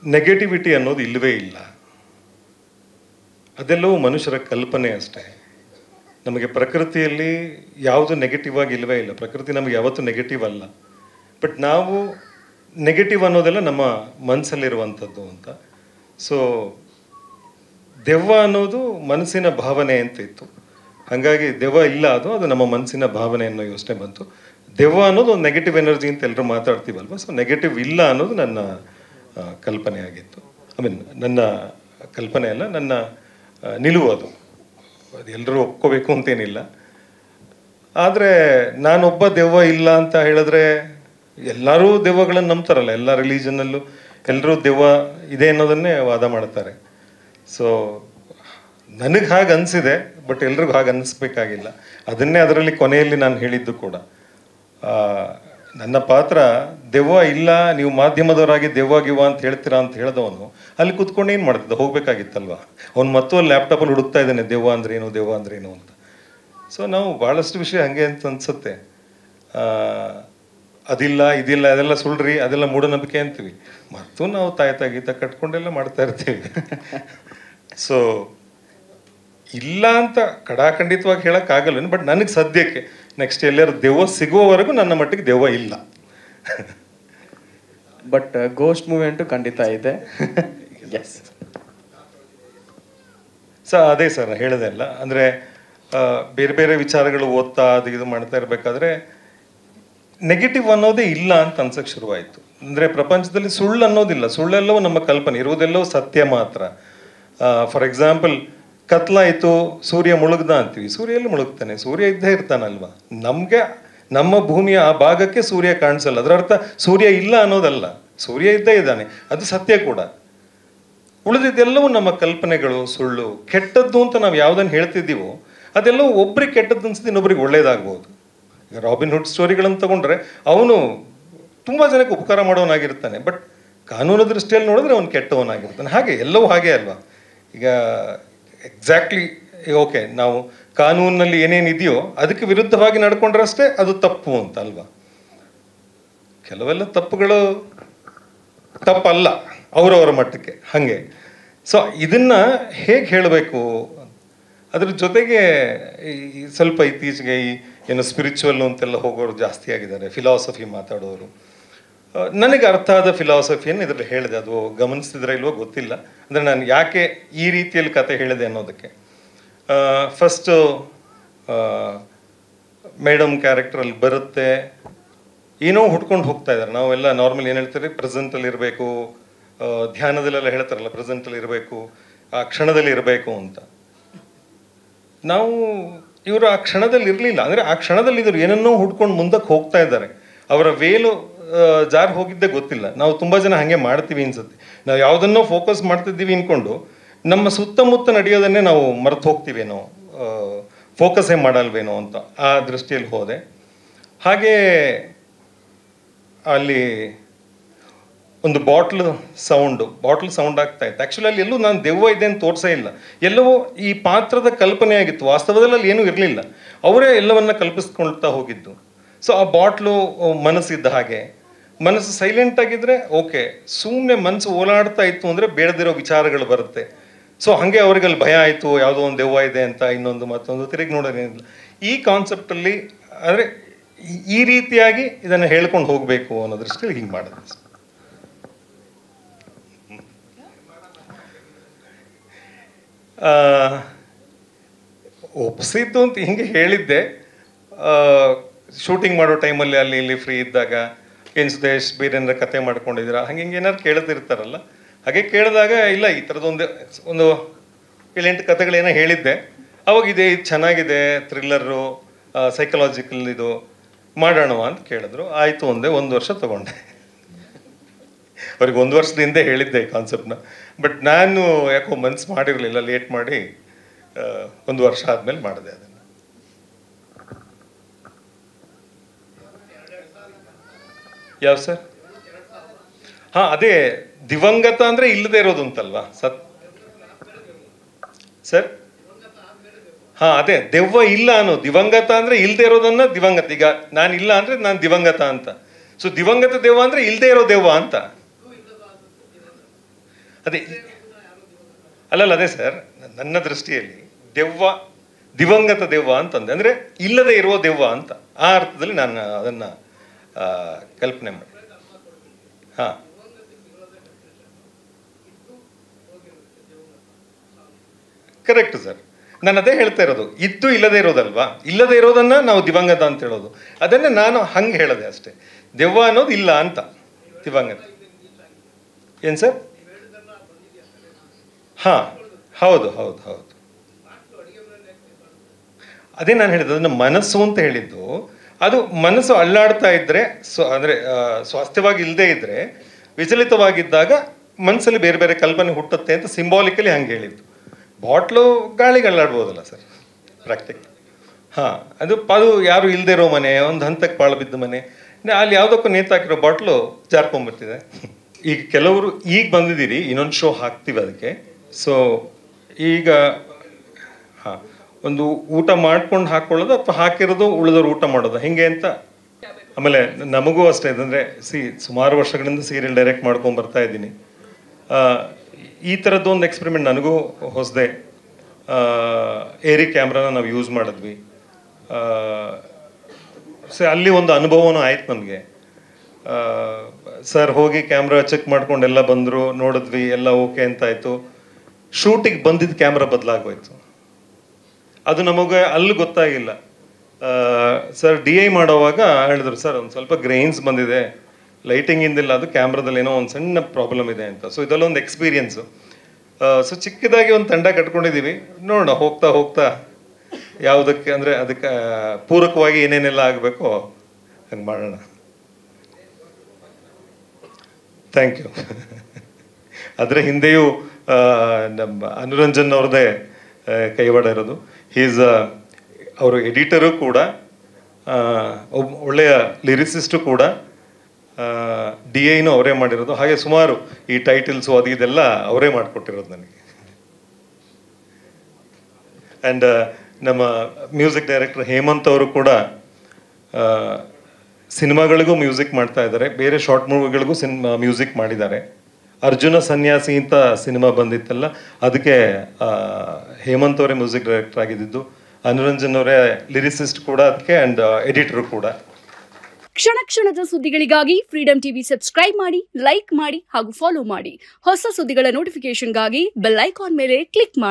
Negativity ಅನ್ನೋದು ಇಲ್ಲವೇ ಇಲ್ಲ. ಅದೆಲ್ಲವೂ ಮನುಷ್ಯರ ಕಲ್ಪನೆ ಅಷ್ಟೇ. ನಮಗೆ ಪ್ರಕೃತಿಯಲ್ಲಿ ಯಾವುದು ನೆಗೆಟಿವ್ ಆಗಿ ಇಲ್ಲವೇ ಇಲ್ಲ. ಪ್ರಕೃತಿ ನಮಗೆ ಯಾವತ್ತೂ ನೆಗೆಟಿವ್ ಅಲ್ಲ. ಬಟ್ ನಾವು ನೆಗೆಟಿವ್ ಅನ್ನೋದೆಲ್ಲ ನಮ್ಮ ಮನಸ್ಸಲ್ಲಿರುವಂಥದ್ದು ಅಂತ. ಸೊ ದೆವ್ವ ಅನ್ನೋದು ಮನಸ್ಸಿನ ಭಾವನೆ ಅಂತ ಇತ್ತು. ಹಾಗಾಗಿ ದೆವ್ವ ಇಲ್ಲ, ಅದು ನಮ್ಮ ಮನಸ್ಸಿನ ಭಾವನೆ ಅನ್ನೋ ಯೋಚನೆ ಬಂತು. ದೆವ್ವ ಅನ್ನೋದು ಒಂದು ನೆಗೆಟಿವ್ ಎನರ್ಜಿ ಅಂತ ಎಲ್ಲರೂ ಮಾತಾಡ್ತೀವಲ್ವ. ಸೊ ನೆಗೆಟಿವ್ ಇಲ್ಲ ಅನ್ನೋದು ನನ್ನ ಕಲ್ಪನೆ ಆಗಿತ್ತು. ನನ್ನ ಕಲ್ಪನೆ ಅಲ್ಲ, ನನ್ನ ನಿಲುವು ಅದು. ಎಲ್ಲರೂ ಒಪ್ಕೋಬೇಕು ಅಂತೇನಿಲ್ಲ. ಆದರೆ ನಾನೊಬ್ಬ ದೆವ್ವ ಇಲ್ಲ ಅಂತ ಹೇಳಿದ್ರೆ ಎಲ್ಲರೂ ದೆವ್ವಗಳನ್ನು ನಂಬ್ತಾರಲ್ಲ. ಎಲ್ಲ ರಿಲೀಜನ್ನಲ್ಲೂ ಎಲ್ಲರೂ ದೆವ್ವ ಇದೆ ಅನ್ನೋದನ್ನೇ ವಾದ ಮಾಡ್ತಾರೆ. ಸೊ ನನಗೆ ಹಾಗೆ ಅನಿಸಿದೆ, ಬಟ್ ಎಲ್ರಿಗೂ ಹಾಗೆ ಅನ್ನಿಸ್ಬೇಕಾಗಿಲ್ಲ. ಅದನ್ನೇ ಅದರಲ್ಲಿ ಕೊನೆಯಲ್ಲಿ ನಾನು ಹೇಳಿದ್ದು ಕೂಡ. ನನ್ನ ಪಾತ್ರ ದೆವ್ವ ಇಲ್ಲ, ನೀವು ಮಾಧ್ಯಮದವರಾಗಿ ದೆವ್ವ ಗಿವ್ವ ಅಂತ ಹೇಳ್ತೀರಾ ಅಂತ ಹೇಳಿದವನು ಅಲ್ಲಿ ಕೂತ್ಕೊಂಡು ಏನು ಮಾಡ್ತಿದ್ದ, ಹೋಗ್ಬೇಕಾಗಿತ್ತಲ್ವ. ಅವ್ನು ಮತ್ತೂ ಅಲ್ಲಿ ಲ್ಯಾಪ್ಟಾಪಲ್ಲಿ ಹುಡುಕ್ತಾ ಇದ್ದಾನೆ ದೆವ್ವ ಅಂದ್ರೇನು ದೆವ್ವ ಅಂದ್ರೇನು ಅಂತ. ಸೊ ನಾವು ಭಾಳಷ್ಟು ವಿಷಯ ಹಾಗೆ ಅಂತ ಅನ್ಸುತ್ತೆ. ಅದಿಲ್ಲ ಇದಿಲ್ಲ ಅದೆಲ್ಲ ಸುಳ್ಳ್ರಿ, ಅದೆಲ್ಲ ಮೂಢನಂಬಿಕೆ ಅಂತೀವಿ. ಮತ್ತು ನಾವು ತಾಯ್ತ ಕಟ್ಕೊಂಡೆಲ್ಲ ಮಾಡ್ತಾ ಇರ್ತೀವಿ. ಸೊ ಇಲ್ಲ ಅಂತ ಕಡಾಖಂಡಿತವಾಗಿ ಹೇಳೋಕ್ಕಾಗಲ್ಲ. ಬಟ್ ನನಗೆ ಸದ್ಯಕ್ಕೆ ನೆಕ್ಸ್ಟ್ ಎಲ್ಲರೂ ದೆವ್ವ ಸಿಗುವವರೆಗೂ ನನ್ನ ಮಟ್ಟಿಗೆ ದೆವ್ವ ಇಲ್ಲ. ಬಟ್ ಗೋಸ್ಟ್ ಮೂವಿ ಅಂತೂ ಖಂಡಿತ ಇದೆ. ಎಸ್ ಅದೇ ಸರ್ ಹೇಳಿದೆ ಅಲ್ಲ. ಅಂದರೆ ಬೇರೆ ಬೇರೆ ವಿಚಾರಗಳು ಓದ್ತಾ ಅದು ಇದು ಮಾಡ್ತಾ ಇರಬೇಕಾದ್ರೆ ನೆಗೆಟಿವ್ ಅನ್ನೋದೇ ಇಲ್ಲ ಅಂತ ಅನ್ಸಕ್ಕೆ ಶುರುವಾಯಿತು. ಅಂದರೆ ಪ್ರಪಂಚದಲ್ಲಿ ಸುಳ್ಳು ಅನ್ನೋದಿಲ್ಲ. ಸುಳ್ಳೆಲ್ಲವೂ ನಮ್ಮ ಕಲ್ಪನೆ, ಇರುವುದೆಲ್ಲವೂ ಸತ್ಯ ಮಾತ್ರ. ಫಾರ್ ಎಕ್ಸಾಂಪಲ್, ಕತ್ಲಾಯಿತು ಸೂರ್ಯ ಮುಳುಗ್ದ ಅಂತೀವಿ. ಸೂರ್ಯ ಎಲ್ಲಿ ಮುಳುಗ್ತಾನೆ? ಸೂರ್ಯ ಇದ್ದೇ ಇರ್ತಾನಲ್ವ. ನಮಗೆ ನಮ್ಮ ಭೂಮಿಯ ಆ ಭಾಗಕ್ಕೆ ಸೂರ್ಯ ಕಾಣಿಸಲ್ಲ. ಅದರ ಅರ್ಥ ಸೂರ್ಯ ಇಲ್ಲ ಅನ್ನೋದಲ್ಲ, ಸೂರ್ಯ ಇದ್ದೇ ಇದ್ದಾನೆ, ಅದು ಸತ್ಯ ಕೂಡ. ಉಳಿದಿದ್ದೆಲ್ಲವೂ ನಮ್ಮ ಕಲ್ಪನೆಗಳು, ಸುಳ್ಳು. ಕೆಟ್ಟದ್ದು ಅಂತ ನಾವು ಯಾವುದನ್ನು ಹೇಳ್ತಿದ್ದೀವೋ ಅದೆಲ್ಲವೂ ಒಬ್ರಿಗೆ ಕೆಟ್ಟದ್ದು ಅನ್ಸುತ್ತೆ, ಇನ್ನೊಬ್ರಿಗೆ ಒಳ್ಳೇದಾಗ್ಬೋದು. ಈಗ ರಾಬಿನ್ ಹುಡ್ ಸ್ಟೋರಿಗಳನ್ನು ತಗೊಂಡ್ರೆ ಅವನು ತುಂಬ ಜನಕ್ಕೆ ಉಪಕಾರ ಮಾಡೋನಾಗಿರ್ತಾನೆ, ಬಟ್ ಕಾನೂನು ದೃಷ್ಟಿಯಲ್ಲಿ ನೋಡಿದ್ರೆ ಅವನು ಕೆಟ್ಟವನಾಗಿರ್ತಾನೆ. ಹಾಗೆ ಎಲ್ಲವೂ ಹಾಗೆ ಅಲ್ವಾ. ಈಗ ಎಕ್ಸಾಕ್ಟ್ಲಿ ಓಕೆ, ನಾವು ಕಾನೂನಲ್ಲಿ ಏನೇನಿದೆಯೋ ಅದಕ್ಕೆ ವಿರುದ್ಧವಾಗಿ ನಡ್ಕೊಂಡ್ರಷ್ಟೇ ಅದು ತಪ್ಪು ಅಂತ ಅಲ್ವಾ. ಕೆಲವೆಲ್ಲ ತಪ್ಪುಗಳು ತಪ್ಪಲ್ಲ ಅವರವರ ಮಟ್ಟಕ್ಕೆ ಹಾಗೆ. ಸೊ ಇದನ್ನು ಹೇಗೆ ಹೇಳಬೇಕು, ಅದ್ರ ಜೊತೆಗೆ ಸ್ವಲ್ಪ ಇತ್ತೀಚೆಗೆ ಏನು ಸ್ಪಿರಿಚುವಲ್ ಅಂತೆಲ್ಲ ಹೋಗೋರು ಜಾಸ್ತಿ ಆಗಿದ್ದಾರೆ, ಫಿಲಾಸಫಿ ಮಾತಾಡೋರು. ನನಗೆ ಅರ್ಥ ಆದ ಫಿಲಾಸಫಿಯನ್ನು ಇದರಲ್ಲಿ ಹೇಳಿದೆ. ಅದು ಗಮನಿಸ್ತಿದ್ರೆ ಇಲ್ವೋ ಗೊತ್ತಿಲ್ಲ. ಅಂದರೆ ನಾನು ಯಾಕೆ ಈ ರೀತಿಯಲ್ಲಿ ಕತೆ ಹೇಳಿದೆ ಅನ್ನೋದಕ್ಕೆ, ಫಸ್ಟು ಮೇಡಮ್ ಕ್ಯಾರೆಕ್ಟ್ರಲ್ಲಿ ಬರುತ್ತೆ, ಏನೋ ಹುಡ್ಕೊಂಡು ಹೋಗ್ತಾ ಇದ್ದಾರೆ. ನಾವೆಲ್ಲ ನಾರ್ಮಲ್ ಏನು ಹೇಳ್ತೀವಿ, ಪ್ರೆಸೆಂಟಲ್ಲಿ ಇರಬೇಕು, ಧ್ಯಾನದಲ್ಲೆಲ್ಲ ಹೇಳ್ತಾರಲ್ಲ ಪ್ರೆಸೆಂಟಲ್ಲಿ ಇರಬೇಕು, ಆ ಕ್ಷಣದಲ್ಲಿ ಇರಬೇಕು ಅಂತ. ನಾವು ಇವರು ಆ ಕ್ಷಣದಲ್ಲಿ ಇರಲಿಲ್ಲ. ಅಂದರೆ ಆ ಕ್ಷಣದಲ್ಲಿ ಇದ್ರು ಏನನ್ನೋ ಹುಡ್ಕೊಂಡು ಮುಂದಕ್ಕೆ ಹೋಗ್ತಾ ಇದ್ದಾರೆ. ಅವರ ವೇಲು ಜಾರಿ ಹೋಗಿದ್ದೇ ಗೊತ್ತಿಲ್ಲ. ನಾವು ತುಂಬ ಜನ ಹಾಗೆ ಮಾಡ್ತೀವಿ ಅನ್ಸುತ್ತೆ. ನಾವು ಯಾವುದನ್ನೋ ಫೋಕಸ್ ಮಾಡ್ತಿದ್ದೀವಿ ಅಂದ್ಕೊಂಡು ನಮ್ಮ ಸುತ್ತಮುತ್ತ ನಡೆಯೋದನ್ನೇ ನಾವು ಮರೆತು ಹೋಗ್ತೀವೇನೋ, ಫೋಕಸ್ಸೇ ಮಾಡಲ್ವೇನೋ ಅಂತ ಆ ದೃಷ್ಟಿಯಲ್ಲಿ ಹೋದೆ. ಹಾಗೇ ಅಲ್ಲಿ ಒಂದು ಬಾಟ್ಲ್ ಸೌಂಡ್ ಆಗ್ತಾ ಇತ್ತು. ಆ್ಯಕ್ಚುಲಿ ಅಲ್ಲಿ ಎಲ್ಲೂ ನಾನು ದೆವ್ವ ಇದೆ ಅಂತ ತೋರಿಸೇ ಇಲ್ಲ. ಎಲ್ಲವೂ ಈ ಪಾತ್ರದ ಕಲ್ಪನೆ ಆಗಿತ್ತು. ವಾಸ್ತವದಲ್ಲಿ ಅಲ್ಲಿ ಏನೂ ಇರಲಿಲ್ಲ. ಅವರೇ ಎಲ್ಲವನ್ನ ಕಲ್ಪಿಸ್ಕೊಳ್ತಾ ಹೋಗಿದ್ದು. ಸೊ ಆ ಬಾಟ್ಲು ಮನಸ್ಸಿದ್ದ ಹಾಗೆ, ಮನಸ್ಸು ಸೈಲೆಂಟ್ ಆಗಿದ್ರೆ ಓಕೆ, ಸುಮ್ಮನೆ ಮನಸ್ಸು ಓಲಾಡ್ತಾ ಇತ್ತು ಅಂದರೆ ಬೇಡದಿರೋ ವಿಚಾರಗಳು ಬರುತ್ತೆ. ಸೊ ಹಾಗೆ ಅವ್ರಿಗೆ ಅಲ್ಲಿ ಭಯ ಆಯಿತು, ಯಾವುದೋ ಒಂದು ದೆವ್ವ ಇದೆ ಅಂತ, ಇನ್ನೊಂದು ಮತ್ತೊಂದು ತಿರುಗಿ ನೋಡೋದೇನಿಲ್ಲ. ಈ ಕಾನ್ಸೆಪ್ಟಲ್ಲಿ ಅಂದರೆ ಈ ರೀತಿಯಾಗಿ ಇದನ್ನು ಹೇಳ್ಕೊಂಡು ಹೋಗಬೇಕು ಅನ್ನೋ ದೃಷ್ಟಿಯಲ್ಲಿ ಹಿಂಗೆ ಮಾಡೋದು. ಒಪ್ಸಿದ್ದು ಅಂತ ಹಿಂಗೆ ಹೇಳಿದ್ದೆ. ಶೂಟಿಂಗ್ ಮಾಡೋ ಟೈಮಲ್ಲಿ ಅಲ್ಲಿ ಇಲ್ಲಿ ಫ್ರೀ ಇದ್ದಾಗ ಏನು ಸುದೇಶ್ ಬೇರೆ ಏನಾರ ಕತೆ ಮಾಡ್ಕೊಂಡಿದ್ದೀರಾ ಹಂಗೆ ಹಿಂಗೆ ಏನಾರು ಕೇಳ್ತಿರ್ತಾರಲ್ಲ, ಹಾಗೆ ಕೇಳಿದಾಗ ಇಲ್ಲ ಈ ಥರದೊಂದು 7-8 ಕತೆಗಳೇನೋ ಹೇಳಿದ್ದೆ. ಅವಾಗ ಇದು ಚೆನ್ನಾಗಿದೆ, ಥ್ರಿಲ್ಲರು, ಸೈಕಲಾಜಿಕಲ್ ಇದು ಮಾಡೋಣ ಅಂತ ಕೇಳಿದ್ರು. ಆಯಿತು ಒಂದೇ 1 ವರ್ಷ ತೊಗೊಂಡೆ. ಅವ್ರಿಗೆ 1 ವರ್ಷದ ಹಿಂದೆ ಹೇಳಿದ್ದೆ ಈ ಕಾನ್ಸೆಪ್ಟ್ನ. ಬಟ್ ನಾನು ಯಾಕೋ ಮನ್ಸು ಮಾಡಿರಲಿಲ್ಲ, ಲೇಟ್ ಮಾಡಿ 1 ವರ್ಷ ಆದಮೇಲೆ ಮಾಡಿದೆ ಅದನ್ನು. ಯಾವ ಸರ್? ಹಾಂ, ಅದೇ ದಿವಂಗತ ಅಂದರೆ ಇಲ್ಲದೆ ಇರೋದು ಅಂತಲ್ವಾ ಸರ್? ಹಾಂ, ಅದೇ ದೆವ್ವ ಇಲ್ಲ ಅನ್ನೋ, ದಿವಂಗತ ಅಂದರೆ ಇಲ್ಲದೆ ಇರೋದನ್ನ ದಿವಂಗತ. ಈಗ ನಾನು ಇಲ್ಲ ಅಂದರೆ ನಾನು ದಿವಂಗತ ಅಂತ. ಸೊ ದಿವಂಗತ ದೆವ್ವ ಅಂದರೆ ಇಲ್ಲದೆ ಇರೋ ದೆವ್ವ ಅಂತ. ಅದೇ ಅಲ್ಲಲ್ಲ, ಅದೇ ಸರ್, ನನ್ನ ದೃಷ್ಟಿಯಲ್ಲಿ ದೆವ್ವ ದಿವಂಗತ ದೆವ್ವ ಅಂತಂದೆ, ಅಂದರೆ ಇಲ್ಲದೆ ಇರುವ ದೆವ್ವ ಅಂತ, ಆ ಅರ್ಥದಲ್ಲಿ ನಾನು ಅದನ್ನು ಕಲ್ಪನೆ ಮಾಡಿ. ಹಾಂ, ಕರೆಕ್ಟ್ ಸರ್, ನಾನು ಅದೇ ಹೇಳ್ತಾ ಇರೋದು, ಇದ್ದು ಇಲ್ಲದೆ ಇರೋದಲ್ವಾ, ಇಲ್ಲದೆ ಇರೋದನ್ನ ನಾವು ದಿವಂಗತ ಅಂತ ಹೇಳೋದು, ಅದನ್ನೇ ನಾನು ಹಂಗೆ ಹೇಳದೆ ಅಷ್ಟೇ. ದೆವ್ವ ಅನ್ನೋದು ಇಲ್ಲ ಅಂತ, ದಿವಂಗತ. ಏನು ಸರ್? ಹಾಂ, ಹೌದು ಹೌದು ಹೌದು, ಅದೇ ನಾನು ಹೇಳಿದ್ದು, ಅದನ್ನು ಮನಸ್ಸು ಅಂತ ಹೇಳಿದ್ದು. ಅದು ಮನಸ್ಸು ಅಲ್ಲಾಡ್ತಾ ಇದ್ದರೆ, ಅಂದರೆ ಸ್ವಾಸ್ಥ್ಯವಾಗಿ ಇಲ್ಲದೆ ಇದ್ದರೆ, ವಿಚಲಿತವಾಗಿದ್ದಾಗ ಮನಸ್ಸಲ್ಲಿ ಬೇರೆ ಬೇರೆ ಕಲ್ಪನೆ ಹುಟ್ಟುತ್ತೆ ಅಂತ ಸಿಂಬಾಲಿಕಲಿ ಹಂಗೆ ಹೇಳಿದ್ದು. ಬಾಟ್ಲು ಗಾಳಿಗೆ ಅಲ್ಲಾಡ್ಬೋದಲ್ಲ ಸರ್, ಪ್ರಾಕ್ಟಿಕಲ್. ಹಾಂ, ಅದು ಯಾರು ಇಲ್ಲದೆ ಇರೋ ಮನೆ, ಒಂದು ಹಂತಕ್ಕೆ ಪಾಳು ಬಿದ್ದ ಮನೆ, ಅಲ್ಲಿ ಯಾವುದಕ್ಕೂ ನೇತಾಕಿರೋ ಬಾಟ್ಲು ಜಾರ್ಕೊಂಡ್ಬರ್ತಿದೆ. ಈಗ ಕೆಲವರು ಈಗ ಬಂದಿದ್ದೀರಿ, ಇನ್ನೊಂದು ಶೋ ಹಾಕ್ತೀವಿ ಅದಕ್ಕೆ. ಸೊ ಈಗ ಹಾಂ, ಒಂದು ಊಟ ಮಾಡ್ಕೊಂಡು ಹಾಕ್ಕೊಳ್ಳೋದು ಅಥವಾ ಹಾಕಿರೋದು ಉಳಿದವ್ರು ಊಟ ಮಾಡೋದು ಹೆಂಗೆ ಅಂತ. ಆಮೇಲೆ ನಮಗೂ ಅಷ್ಟೇ, ಅಂದರೆ ಸುಮಾರು ವರ್ಷಗಳಿಂದ ಸೀರಿಯಲ್ ಡೈರೆಕ್ಟ್ ಮಾಡ್ಕೊಂಡು ಬರ್ತಾ ಇದ್ದೀನಿ. ಈ ಥರದ್ದು ಒಂದು ಎಕ್ಸ್ಪೆರಿಮೆಂಟ್ ನನಗೂ ಹೊಸದೆ. ಏರಿ ಕ್ಯಾಮ್ರಾನ ನಾವು ಯೂಸ್ ಮಾಡಿದ್ವಿ. ಅಲ್ಲಿ ಒಂದು ಅನುಭವನೂ ಆಯ್ತು ನಮಗೆ. ಸರ್ ಹೋಗಿ ಕ್ಯಾಮ್ರಾ ಚೆಕ್ ಮಾಡ್ಕೊಂಡೆಲ್ಲ ಬಂದರು, ನೋಡಿದ್ವಿ, ಎಲ್ಲ ಓಕೆ ಅಂತಾಯಿತು. ಶೂಟಿಗೆ ಬಂದಿದ್ದ ಕ್ಯಾಮ್ರಾ ಬದಲಾಗೋಯ್ತು. ಅದು ನಮಗೆ ಅಲ್ಲಿ ಗೊತ್ತಾಗಿಲ್ಲ. ಸರ್ DI ಮಾಡೋವಾಗ ಹೇಳಿದ್ರು, ಸರ್ ಒಂದು ಸ್ವಲ್ಪ ಗ್ರೈನ್ಸ್ ಬಂದಿದೆ, ಲೈಟಿಂಗ್ ಇಂದಿಲ್ಲ, ಅದು ಕ್ಯಾಮ್ರಾದಲ್ಲಿ ಏನೋ ಒಂದು ಸಣ್ಣ ಪ್ರಾಬ್ಲಮ್ ಇದೆ ಅಂತ. ಸೊ ಇದೆಲ್ಲ ಒಂದು ಎಕ್ಸ್ಪೀರಿಯನ್ಸು. ಸೊ ಚಿಕ್ಕದಾಗಿ ಒಂದು ತಂಡ ಕಟ್ಕೊಂಡಿದ್ದೀವಿ, ನೋಡೋಣ ಹೋಗ್ತಾ ಹೋಗ್ತಾ ಯಾವುದಕ್ಕೆ, ಅಂದರೆ ಅದಕ್ಕೆ ಪೂರಕವಾಗಿ ಏನೇನೆಲ್ಲ ಆಗಬೇಕೋ ಹಂಗೆ ಮಾಡೋಣ. Thank you. ಅದರ ಹಿಂದೆಯೂ ನಮ್ಮ ಅನುರಂಜನ್ ಅವ್ರದ್ದೇ ಕೈವಾಡ ಇರೋದು. ಅವರು ಎಡಿಟರು ಕೂಡ, ಒಳ್ಳೆಯ ಲಿರಿಸಿಸ್ಟು ಕೂಡ, DIನೂ ಅವರೇ ಮಾಡಿರೋದು. ಹಾಗೆ ಸುಮಾರು ಈ ಟೈಟಲ್ಸು ಅದು ಇದೆಲ್ಲ ಅವರೇ ಮಾಡಿಕೊಟ್ಟಿರೋದು ನನಗೆ. ಆ್ಯಂಡ್ ನಮ್ಮ ಮ್ಯೂಸಿಕ್ ಡೈರೆಕ್ಟರ್ ಹೇಮಂತ್ ಅವರು ಕೂಡ ಸಿನಿಮಾಗಳಿಗೂ ಮ್ಯೂಸಿಕ್ ಮಾಡ್ತಾ ಇದ್ದಾರೆ, ಬೇರೆ ಶಾರ್ಟ್ ಮೂವಿಗಳಿಗೂ ಮ್ಯೂಸಿಕ್ ಮಾಡಿದ್ದಾರೆ. ಅರ್ಜುನ ಸನ್ಯಾಸಿ ಅಂತ ಸಿನಿಮಾ ಬಂದಿತ್ತಲ್ಲ, ಅದಕ್ಕೆ ಹೇಮಂತ್ ಅವರೇ ಮ್ಯೂಸಿಕ್ ಡೈರೆಕ್ಟರ್ ಆಗಿದ್ದು. ಅನುರಂಜನ್ ಅವರೇ ಲಿರಿಸಿಸ್ಟ್ ಕೂಡ ಅದಕ್ಕೆ, ಆ್ಯಂಡ್ ಎಡಿಟರು ಕೂಡ. ಕ್ಷಣ ಕ್ಷಣದ ಸುದ್ದಿಗಳಿಗಾಗಿ ಫ್ರೀಡಂ ಟಿವಿ ಸಬ್ಸ್ಕ್ರೈಬ್ ಮಾಡಿ, ಲೈಕ್ ಮಾಡಿ ಹಾಗೂ ಫಾಲೋ ಮಾಡಿ. ಹೊಸ ಸುದ್ದಿಗಳ ನೋಟಿಫಿಕೇಶನ್ಗಾಗಿ ಬೆಲ್ ಐಕಾನ್ ಮೇಲೆ ಕ್ಲಿಕ್ ಮಾಡಿ.